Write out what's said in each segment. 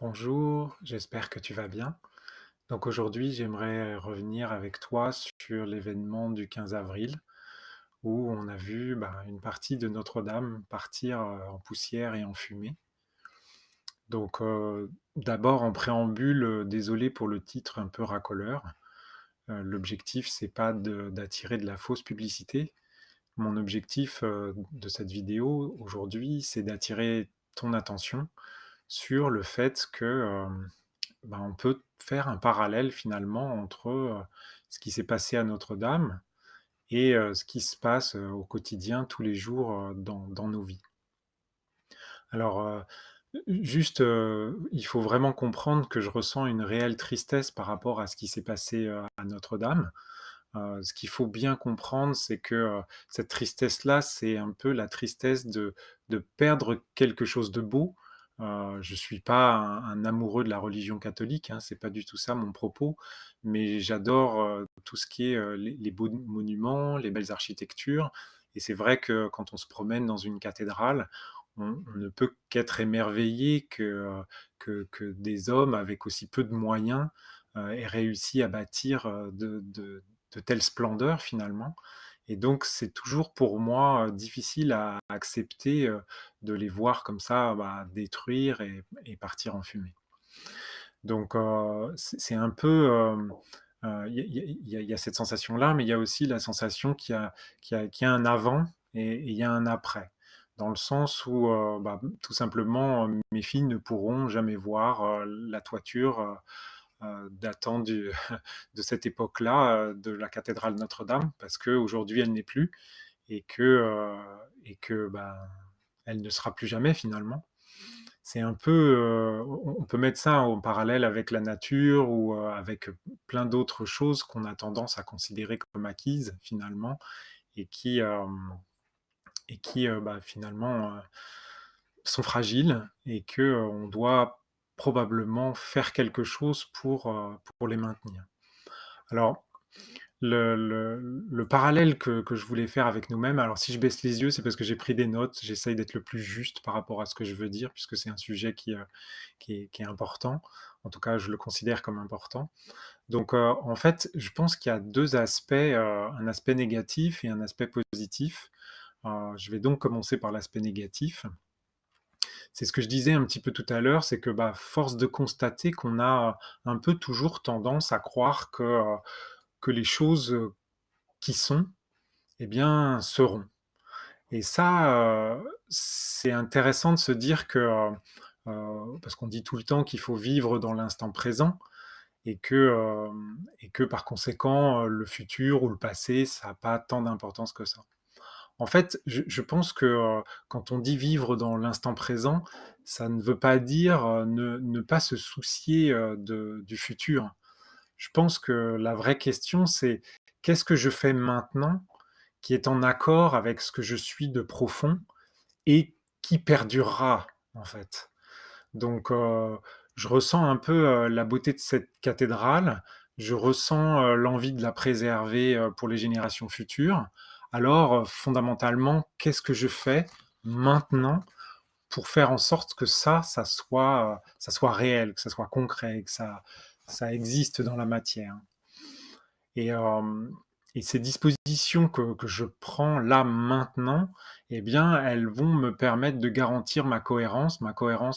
Bonjour, j'espère que tu vas bien. Donc aujourd'hui, j'aimerais revenir avec toi sur l'événement du 15 avril où on a vu une partie de Notre-Dame partir en poussière et en fumée. Donc d'abord en préambule, désolé pour le titre un peu racoleur. L'objectif, c'est pas d'attirer de la fausse publicité. Mon objectif de cette vidéo aujourd'hui, c'est d'attirer ton attention sur le fait que on peut faire un parallèle finalement entre, ce qui s'est passé à Notre-Dame et ce qui se passe, au quotidien, tous les jours, dans nos vies. Alors, juste, il faut vraiment comprendre que je ressens une réelle tristesse par rapport à ce qui s'est passé, à Notre-Dame. Ce qu'il faut bien comprendre, c'est que, cette tristesse-là, c'est un peu la tristesse de perdre quelque chose de beau. Je suis pas un amoureux de la religion catholique, hein, c'est pas du tout ça mon propos, mais j'adore, tout ce qui est, les beaux monuments, les belles architectures et c'est vrai que quand on se promène dans une cathédrale, on ne peut qu'être émerveillé que des hommes avec aussi peu de moyens, aient réussi à bâtir, de telles splendeurs finalement et donc c'est toujours pour moi, difficile à accepter, de les voir comme ça, détruire et partir en fumée. Donc c'est un peu, il y a cette sensation-là, mais il y a aussi la sensation qu'il y a un avant et il y a un après. Dans le sens où, tout simplement, mes filles ne pourront jamais voir, la toiture, datant de cette époque-là, de la cathédrale Notre-Dame, parce qu'aujourd'hui elle n'est plus et que elle ne sera plus jamais finalement. C'est un peu, on peut mettre ça en parallèle avec la nature ou, avec plein d'autres choses qu'on a tendance à considérer comme acquises finalement et qui finalement, sont fragiles et qu'on doit probablement faire quelque chose pour les maintenir. Alors le parallèle que je voulais faire avec nous-mêmes, alors si je baisse les yeux, c'est parce que j'ai pris des notes, j'essaye d'être le plus juste par rapport à ce que je veux dire, puisque c'est un sujet qui est important. En tout cas, je le considère comme important. Donc, en fait, je pense qu'il y a 2 aspects, un aspect négatif et un aspect positif. Je vais donc commencer par l'aspect négatif. C'est ce que je disais un petit peu tout à l'heure, c'est que, force de constater qu'on a un peu toujours tendance à croire que les choses, qui sont, eh bien, seront. Et ça, c'est intéressant de se dire que, parce qu'on dit tout le temps qu'il faut vivre dans l'instant présent et que par conséquent, le futur ou le passé, ça a pas tant d'importance que ça. En fait, je pense que, quand on dit vivre dans l'instant présent, ça ne veut pas dire, ne pas se soucier, du futur. Je pense que la vraie question, c'est: «Qu'est-ce que je fais maintenant qui est en accord avec ce que je suis de profond et qui perdurera, en fait. Donc, je ressens un peu, la beauté de cette cathédrale, je ressens, l'envie de la préserver, pour les générations futures. Alors, fondamentalement, qu'est-ce que je fais maintenant pour faire en sorte que ça soit réel, que ça soit concret, que ça existe dans la matière? Et, et ces dispositions que je prends là, maintenant, eh bien, elles vont me permettre de garantir ma cohérence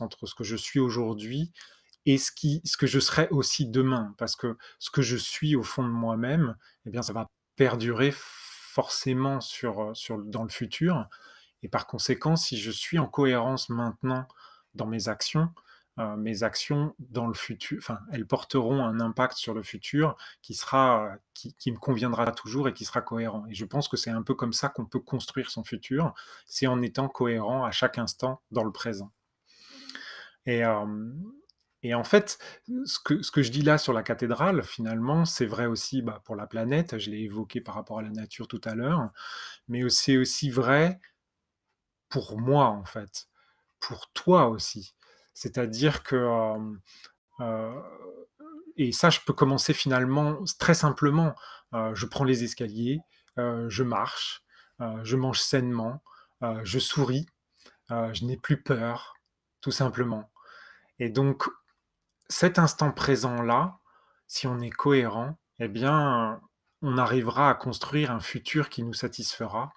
entre ce que je suis aujourd'hui et ce que je serai aussi demain. Parce que ce que je suis au fond de moi-même, eh bien, ça va perdurer forcément dans le futur et par conséquent, si je suis en cohérence maintenant dans mes actions dans le futur, enfin, elles porteront un impact sur le futur qui me conviendra toujours et qui sera cohérent. Et je pense que c'est un peu comme ça qu'on peut construire son futur, c'est en étant cohérent à chaque instant dans le présent. Et, et en fait, ce que je dis là sur la cathédrale, finalement, c'est vrai aussi pour la planète, je l'ai évoqué par rapport à la nature tout à l'heure, mais c'est aussi vrai pour moi, en fait, pour toi aussi. C'est-à-dire que, heu et ça, je peux commencer finalement très simplement. Je prends les escaliers, je marche, je mange sainement, je souris, je n'ai plus peur, tout simplement. Et donc cet instant présent-là, si on est cohérent, eh bien, on arrivera à construire un futur qui nous satisfera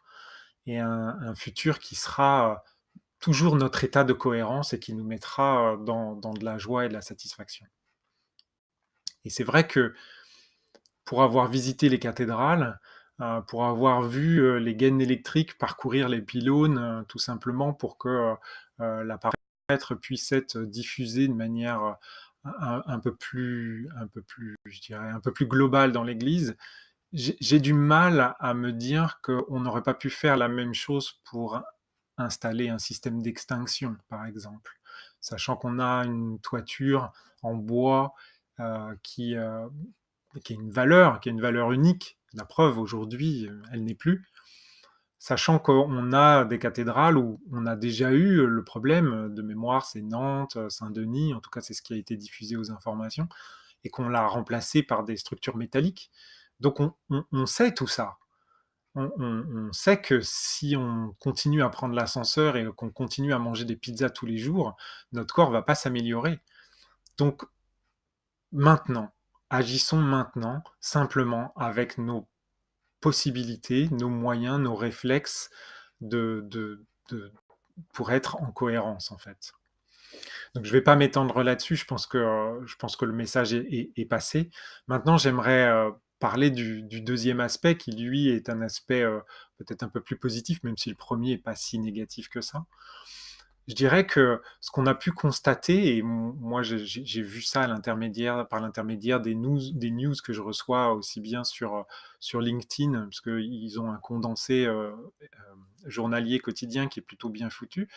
et un futur qui sera, toujours notre état de cohérence et qui nous mettra, dans de la joie et de la satisfaction. Et c'est vrai que pour avoir visité les cathédrales, pour avoir vu, les gaines électriques parcourir les pylônes, tout simplement pour que, la parole puisse être diffusée de manière, un peu plus, je dirais, un peu plus globale dans l'Église. J'ai du mal à me dire qu'on n'aurait pas pu faire la même chose pour installer un système d'extinction, par exemple. Sachant qu'on a une toiture en bois, qui, qui a une valeur unique. La preuve, aujourd'hui, elle n'est plus. Sachant qu'on a des cathédrales où on a déjà eu le problème, de mémoire, c'est Nantes, Saint-Denis, en tout cas c'est ce qui a été diffusé aux informations, et qu'on l'a remplacé par des structures métalliques. Donc on sait tout ça. On sait que si on continue à prendre l'ascenseur et qu'on continue à manger des pizzas tous les jours, notre corps va pas s'améliorer. Donc maintenant, agissons maintenant, simplement avec nos possibilités, nos moyens, nos réflexes de pour être en cohérence, en fait. Donc je ne vais pas m'étendre là-dessus, je pense que le message est passé. Maintenant, j'aimerais, parler du 2e aspect qui, lui, est un aspect, peut-être un peu plus positif, même si le premier est pas si négatif que ça. Je dirais que ce qu'on a pu constater, et moi j'ai vu ça par l'intermédiaire des news que je reçois aussi bien sur LinkedIn, parce qu'ils ont un condensé journalier quotidien qui est plutôt bien foutu.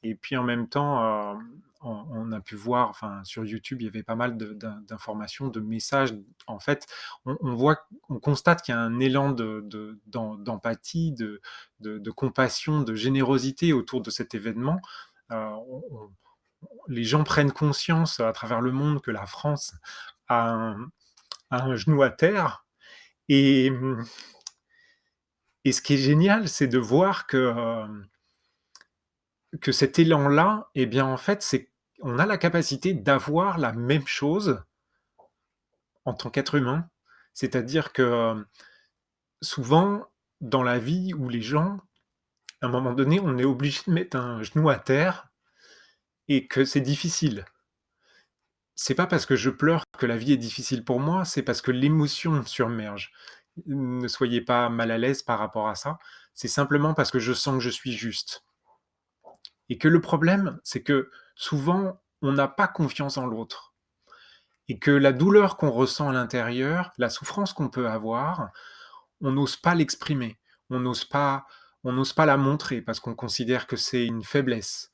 Et puis en même temps, on a pu voir, enfin sur YouTube, il y avait pas mal d'informations, de messages. En fait, on constate qu'il y a un élan d'empathie, de compassion, de générosité autour de cet événement. Les gens prennent conscience à travers le monde que la France a un genou à terre. Et, et ce qui est génial, c'est de voir que cet élan-là, eh bien, en fait, c'est on a la capacité d'avoir la même chose en tant qu'être humain. C'est-à-dire que souvent, dans la vie où les gens, à un moment donné, on est obligé de mettre un genou à terre et que c'est difficile. C'est pas parce que je pleure que la vie est difficile pour moi, c'est parce que l'émotion me submerge. Ne soyez pas mal à l'aise par rapport à ça. C'est simplement parce que je sens que je suis juste. Et que le problème, c'est que souvent, on n'a pas confiance en l'autre. Et que la douleur qu'on ressent à l'intérieur, la souffrance qu'on peut avoir, on n'ose pas l'exprimer. On n'ose pas, on n'ose pas la montrer parce qu'on considère que c'est une faiblesse.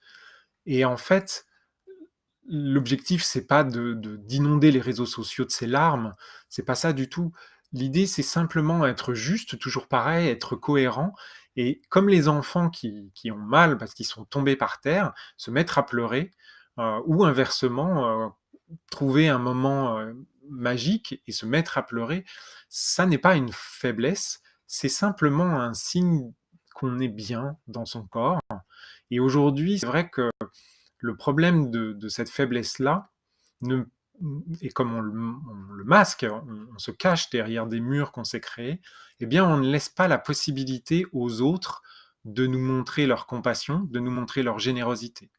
Et en fait, l'objectif, c'est pas d'inonder les réseaux sociaux de ces larmes, c'est pas ça du tout. L'idée, c'est simplement être juste, toujours pareil, être cohérent. Et comme les enfants qui ont mal parce qu'ils sont tombés par terre, se mettre à pleurer, ou inversement, trouver un moment magique et se mettre à pleurer, ça n'est pas une faiblesse, c'est simplement un signe qu'on est bien dans son corps. Et aujourd'hui, c'est vrai que le problème de cette faiblesse-là, ne, et comme on le masque, on se cache derrière des murs qu'on s'est créés, eh bien on ne laisse pas la possibilité aux autres de nous montrer leur compassion, de nous montrer leur générosité.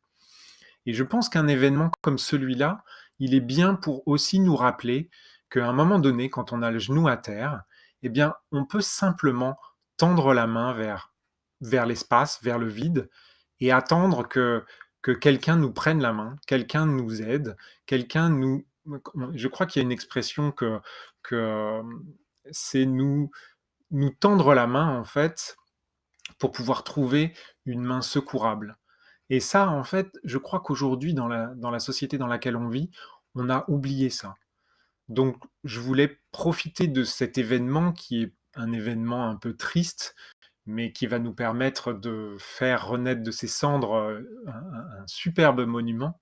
Et je pense qu'un événement comme celui-là, il est bien pour aussi nous rappeler qu'à un moment donné, quand on a le genou à terre, eh bien, on peut simplement tendre la main vers l'espace, vers le vide, et attendre que quelqu'un nous prenne la main, quelqu'un nous aide, quelqu'un nous... Je crois qu'il y a une expression que c'est nous tendre la main, en fait, pour pouvoir trouver une main secourable. Et ça, en fait, je crois qu'aujourd'hui, dans la société dans laquelle on vit, on a oublié ça. Donc, je voulais profiter de cet événement qui est un événement un peu triste, mais qui va nous permettre de faire renaître de ses cendres un superbe monument.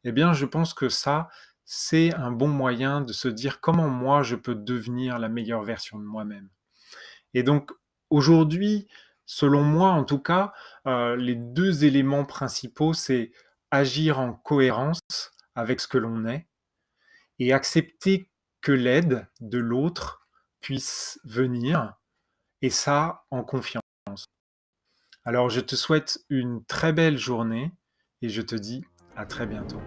Eh bien, je pense que ça, c'est un bon moyen de se dire comment moi je peux devenir la meilleure version de moi-même. Et donc, aujourd'hui, selon moi en tout cas, les 2 éléments principaux, c'est agir en cohérence avec ce que l'on est et accepter que l'aide de l'autre puisse venir et ça en confiance. Alors je te souhaite une très belle journée et je te dis à très bientôt.